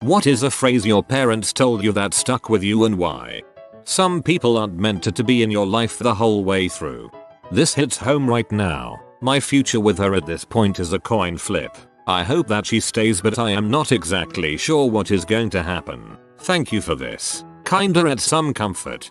What is a phrase your parents told you that stuck with you and why? Some people aren't meant to be in your life the whole way through. This hits home right now. My future with her at this point is a coin flip. I hope that she stays, but I am not exactly sure what is going to happen. Thank you for this. Kinda add some comfort.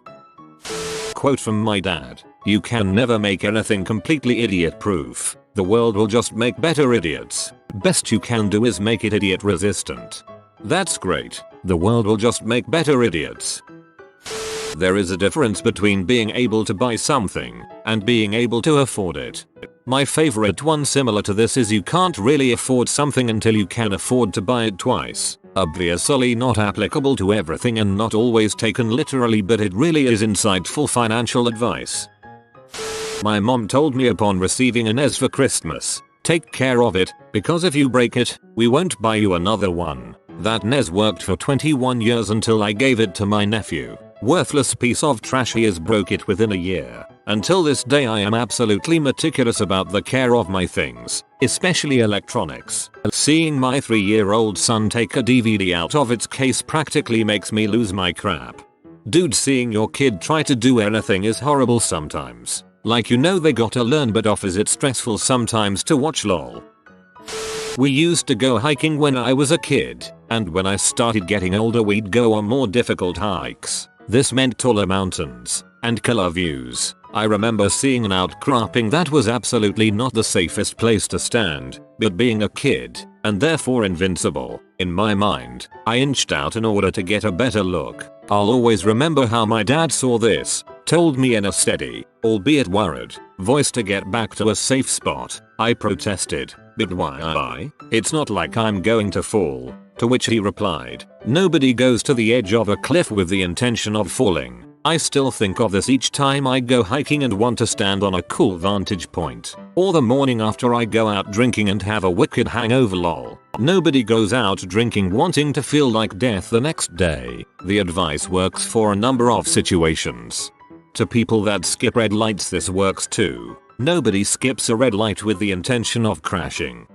Quote from my dad. You can never make anything completely idiot proof. The world will just make better idiots. Best you can do is make it idiot resistant. That's great. The world will just make better idiots. There is a difference between being able to buy something and being able to afford it. My favorite one similar to this is you can't really afford something until you can afford to buy it twice. Obviously not applicable to everything and not always taken literally, but it really is insightful financial advice. My mom told me upon receiving a NES for Christmas, take care of it, because if you break it, we won't buy you another one. That NES worked for 21 years until I gave it to my nephew. Worthless piece of trash, he has broke it within a year. Until this day I am absolutely meticulous about the care of my things, especially electronics. Seeing my 3-year-old son take a DVD out of its case practically makes me lose my crap. Dude, seeing your kid try to do anything is horrible sometimes. Like they gotta learn, but offers it stressful sometimes to watch lol. We used to go hiking when I was a kid, and when I started getting older we'd go on more difficult hikes. This meant taller mountains and killer views. I remember seeing an outcropping that was absolutely not the safest place to stand, but being a kid, and therefore invincible, in my mind, I inched out in order to get a better look. I'll always remember how my dad saw this, told me in a steady, albeit worried, voice to get back to a safe spot. I protested, but why? It's not like I'm going to fall. To which he replied, nobody goes to the edge of a cliff with the intention of falling. I still think of this each time I go hiking and want to stand on a cool vantage point. Or the morning after I go out drinking and have a wicked hangover lol. Nobody goes out drinking wanting to feel like death the next day. The advice works for a number of situations. To people that skip red lights, this works too. Nobody skips a red light with the intention of crashing.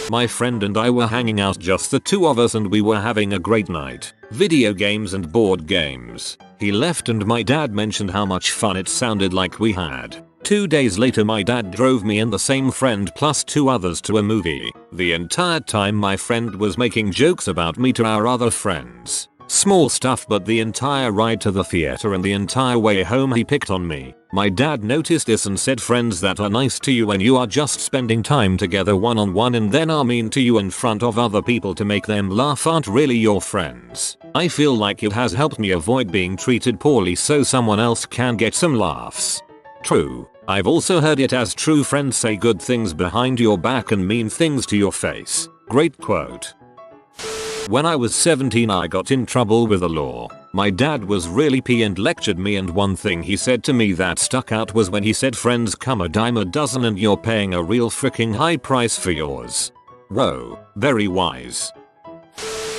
My friend and I were hanging out, just the two of us, and we were having a great night. Video games and board games. He left and my dad mentioned how much fun it sounded like we had. 2 days later my dad drove me and the same friend plus 2 others to a movie. The entire time my friend was making jokes about me to our other friends. Small stuff, but the entire ride to the theater and the entire way home he picked on me. My dad noticed this and said, friends that are nice to you when you are just spending time together one-on-one and then are mean to you in front of other people to make them laugh aren't really your friends. I feel like it has helped me avoid being treated poorly so someone else can get some laughs. True. I've also heard it as true friends say good things behind your back and mean things to your face. Great quote. When I was 17 I got in trouble with the law. My dad was really pee and lectured me, and one thing he said to me that stuck out was when he said friends come a dime a dozen and you're paying a real freaking high price for yours. Whoa, very wise.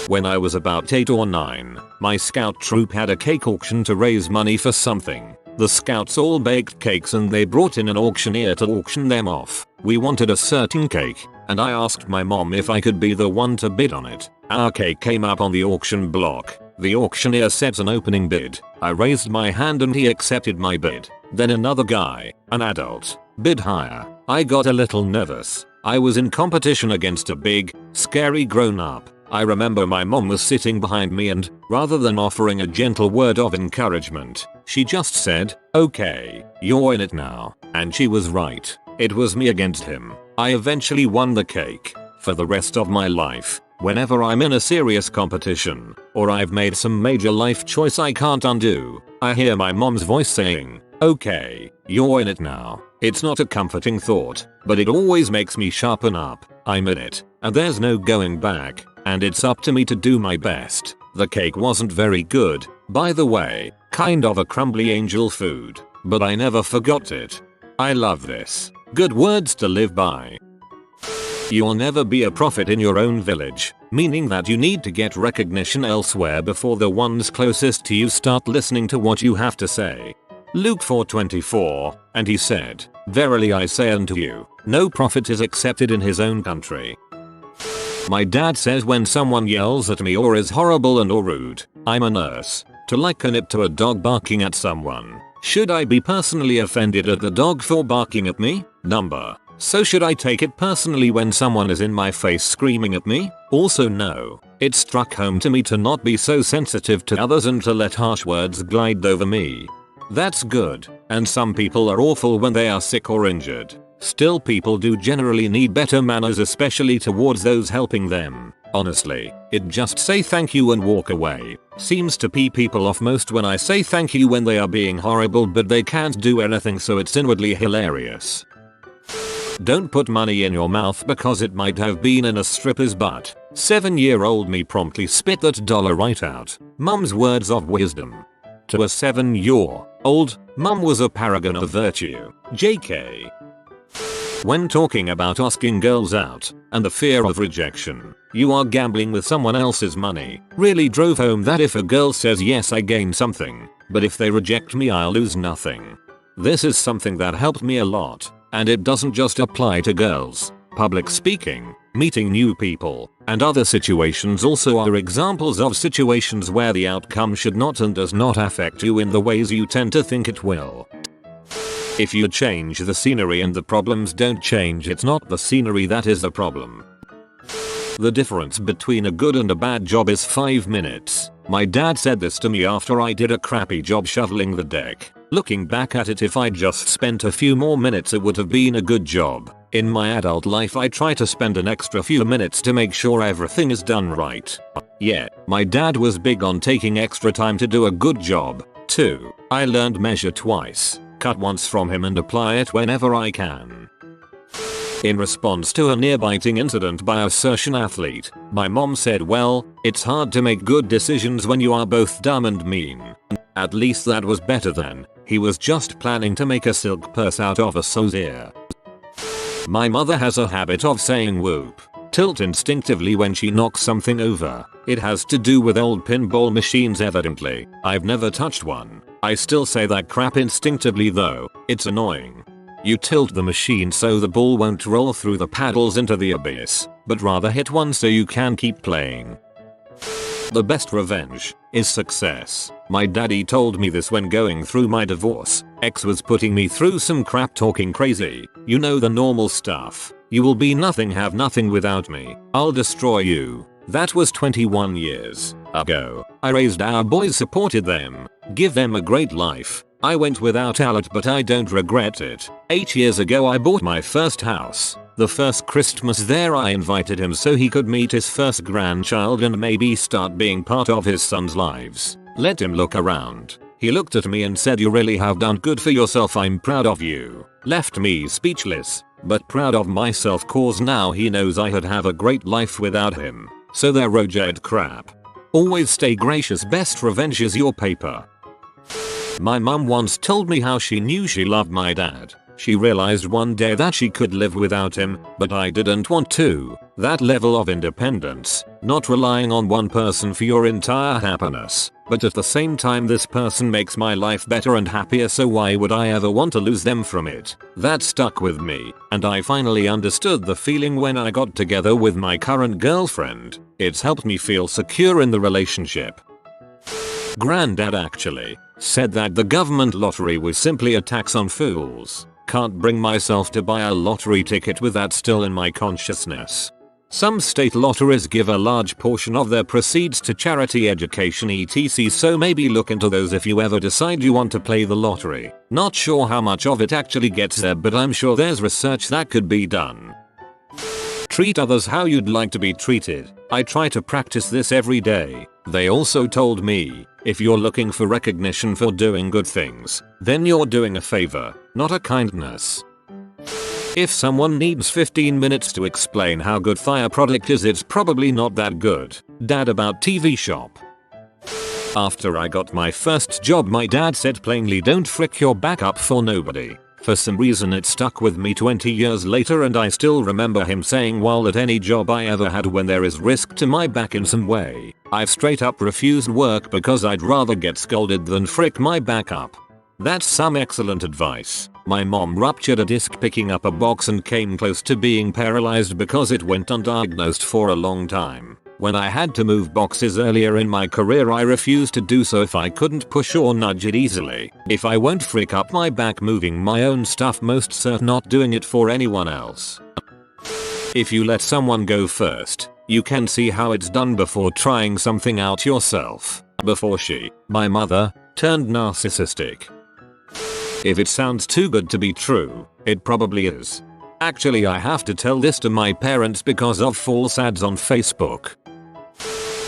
When I was about 8 or 9, my scout troop had a cake auction to raise money for something. The scouts all baked cakes and they brought in an auctioneer to auction them off. We wanted a certain cake, and I asked my mom if I could be the one to bid on it. Our cake came up on the auction block. The auctioneer set an opening bid. I raised my hand and he accepted my bid. Then another guy, an adult, bid higher. I got a little nervous. I was in competition against a big, scary grown-up. I remember my mom was sitting behind me and, rather than offering a gentle word of encouragement, she just said, okay, you're in it now. And she was right. It was me against him. I eventually won the cake. For the rest of my life, whenever I'm in a serious competition, or I've made some major life choice I can't undo, I hear my mom's voice saying, okay, you're in it now. It's not a comforting thought, but it always makes me sharpen up. I'm in it, and there's no going back, and it's up to me to do my best. The cake wasn't very good, by the way, kind of a crumbly angel food, but I never forgot it. I love this. Good words to live by. You'll never be a prophet in your own village, meaning that you need to get recognition elsewhere before the ones closest to you start listening to what you have to say. Luke 4:24, and he said, verily I say unto you, no prophet is accepted in his own country. My dad says when someone yells at me or is horrible and or rude, I'm a nurse, to liken it to a dog barking at someone. Should I be personally offended at the dog for barking at me? Number. So should I take it personally when someone is in my face screaming at me? Also no. It struck home to me to not be so sensitive to others and to let harsh words glide over me. That's good, and some people are awful when they are sick or injured. Still, people do generally need better manners, especially towards those helping them. Honestly, it just say thank you and walk away. Seems to pee people off most when I say thank you when they are being horrible but they can't do anything, so it's inwardly hilarious. Don't put money in your mouth because it might have been in a stripper's butt. 7-year-old me promptly spit that dollar right out. Mum's words of wisdom. To a 7-year-old, mum was a paragon of virtue. JK. When talking about asking girls out and the fear of rejection, you are gambling with someone else's money. Really drove home that if a girl says yes, I gain something, but if they reject me, I'll lose nothing. This is something that helped me a lot, and it doesn't just apply to girls. Public speaking, meeting new people, and other situations also are examples of situations where the outcome should not and does not affect you in the ways you tend to think it will. If you change the scenery and the problems don't change, it's not the scenery that is the problem. The difference between a good and a bad job is 5 minutes. My dad said this to me after I did a crappy job shoveling the deck. Looking back at it, if I'd just spent a few more minutes, it would have been a good job. In my adult life, I try to spend an extra few minutes to make sure everything is done right. Yeah, my dad was big on taking extra time to do a good job, too. I learned measure twice, cut once from him, and apply it whenever I can. In response to a near-biting incident by a certain athlete, my mom said, well, it's hard to make good decisions when you are both dumb and mean. At least that was better than, he was just planning to make a silk purse out of a sow's ear. My mother has a habit of saying whoop, tilt instinctively when she knocks something over. It has to do with old pinball machines evidently. I've never touched one. I still say that crap instinctively though, it's annoying. You tilt the machine so the ball won't roll through the paddles into the abyss, but rather hit one so you can keep playing. The best revenge is success. My daddy told me this when going through my divorce. Ex was putting me through some crap, talking crazy. You know, the normal stuff. You will be nothing, have nothing without me. I'll destroy you. That was 21 years ago. I raised our boys, supported them, give them a great life. I went without a lot, but I don't regret it. 8 years ago I bought my first house. The first Christmas there I invited him so he could meet his first grandchild and maybe start being part of his son's lives. Let him look around. He looked at me and said, you really have done good for yourself, I'm proud of you. Left me speechless, but proud of myself cause now he knows I had have a great life without him. So there, Roger crap. Always stay gracious, best revenge is your paper. My mum once told me how she knew she loved my dad. She realized one day that she could live without him, but I didn't want to. That level of independence, not relying on one person for your entire happiness, but at the same time this person makes my life better and happier, so why would I ever want to lose them from it? That stuck with me, and I finally understood the feeling when I got together with my current girlfriend. It's helped me feel secure in the relationship. Granddad actually said that the government lottery was simply a tax on fools. Can't bring myself to buy a lottery ticket with that still in my consciousness. Some state lotteries give a large portion of their proceeds to charity, education, etc, so maybe look into those if you ever decide you want to play the lottery. Not sure how much of it actually gets there, but I'm sure there's research that could be done. Treat others how you'd like to be treated. I try to practice this every day. They also told me, if you're looking for recognition for doing good things, then you're doing a favor, not a kindness. If someone needs 15 minutes to explain how good fire product is, it's probably not that good. Dad about TV shop. After I got my first job, my dad said plainly, don't frick your back up for nobody. For some reason it stuck with me 20 years later, and I still remember him saying, while at any job I ever had when there is risk to my back in some way, I've straight up refused work because I'd rather get scolded than frick my back up. That's some excellent advice. My mom ruptured a disc picking up a box and came close to being paralyzed because it went undiagnosed for a long time. When I had to move boxes earlier in my career, I refused to do so if I couldn't push or nudge it easily. If I won't freak up my back moving my own stuff, most certain not doing it for anyone else. If you let someone go first, you can see how it's done before trying something out yourself. Before she, my mother, turned narcissistic. If it sounds too good to be true, it probably is. Actually, I have to tell this to my parents because of false ads on Facebook.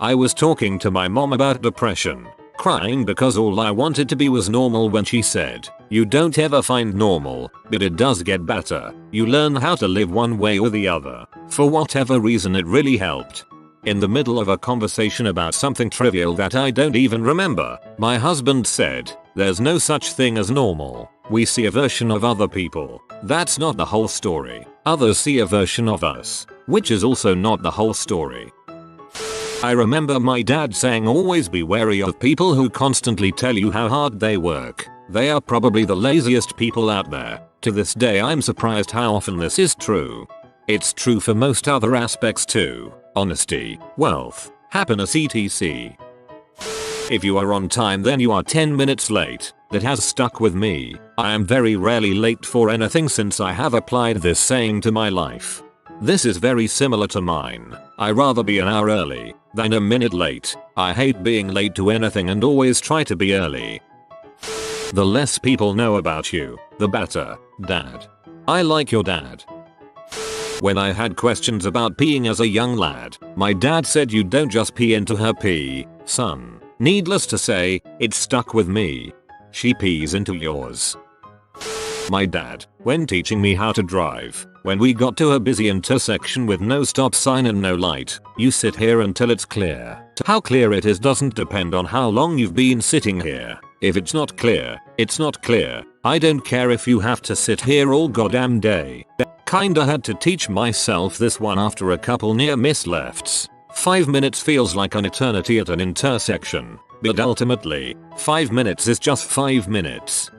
I was talking to my mom about depression, crying because all I wanted to be was normal when she said, "You don't ever find normal, but it does get better. You learn how to live one way or the other." For whatever reason, it really helped. In the middle of a conversation about something trivial that I don't even remember, my husband said, "There's no such thing as normal. We see a version of other people. That's not the whole story. Others see a version of us, which is also not the whole story." I remember my dad saying, "Always be wary of people who constantly tell you how hard they work. They are probably the laziest people out there." To this day, I'm surprised how often this is true. It's true for most other aspects too. Honesty, wealth, happiness, etc. If you are on time, then you are 10 minutes late. That has stuck with me. I am very rarely late for anything since I have applied this saying to my life. This is very similar to mine. I rather be an hour early than a minute late. I hate being late to anything and always try to be early. The less people know about you, the better. Dad. I like your dad. When I had questions about peeing as a young lad, my dad said, "You don't just pee into her pee, son." Needless to say, it stuck with me. She pees into yours. My dad, when teaching me how to drive, when we got to a busy intersection with no stop sign and no light, "You sit here until it's clear." How clear it is doesn't depend on how long you've been sitting here. If it's not clear, it's not clear. I don't care if you have to sit here all goddamn day. Kinda had to teach myself this one after a couple near miss lefts. 5 minutes feels like an eternity at an intersection, but ultimately, 5 minutes is just 5 minutes.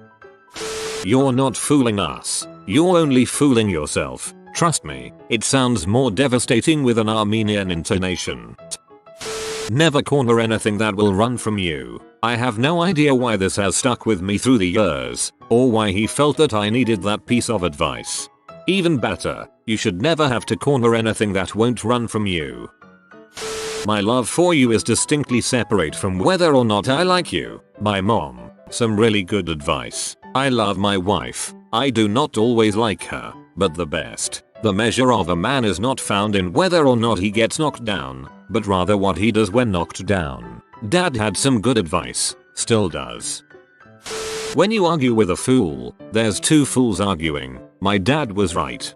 You're not fooling us. You're only fooling yourself. Trust me, it sounds more devastating with an Armenian intonation. Never corner anything that will run from you. I have no idea why this has stuck with me through the years, or why he felt that I needed that piece of advice. Even better, you should never have to corner anything that won't run from you. My love for you is distinctly separate from whether or not I like you. My mom, some really good advice. I love my wife. I do not always like her, but the best. The measure of a man is not found in whether or not he gets knocked down, but rather what he does when knocked down. Dad had some good advice, still does. When you argue with a fool, there's two fools arguing. My dad was right.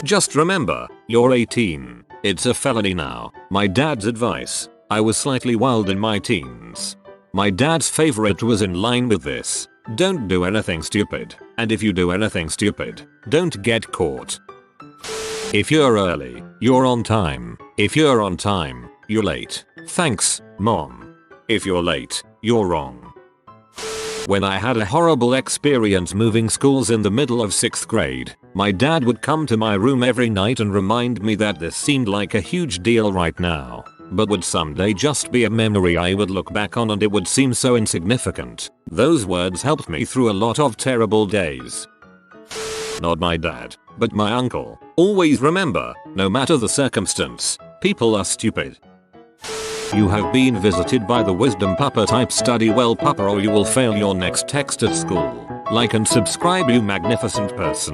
Just remember, you're 18. It's a felony now. My dad's advice. I was slightly wild in my teens. My dad's favorite was in line with this. Don't do anything stupid. And if you do anything stupid, don't get caught. If you're early, you're on time. If you're on time, you're late. Thanks, Mom. If you're late, you're wrong. When I had a horrible experience moving schools in the middle of 6th grade, my dad would come to my room every night and remind me that this seemed like a huge deal right now, but would someday just be a memory I would look back on and it would seem so insignificant. Those words helped me through a lot of terrible days. Not my dad, but my uncle. Always remember, no matter the circumstance, people are stupid. You have been visited by the Wisdom Papa type. Study well, Papa, or you will fail your next text at school. Like and subscribe, you magnificent person.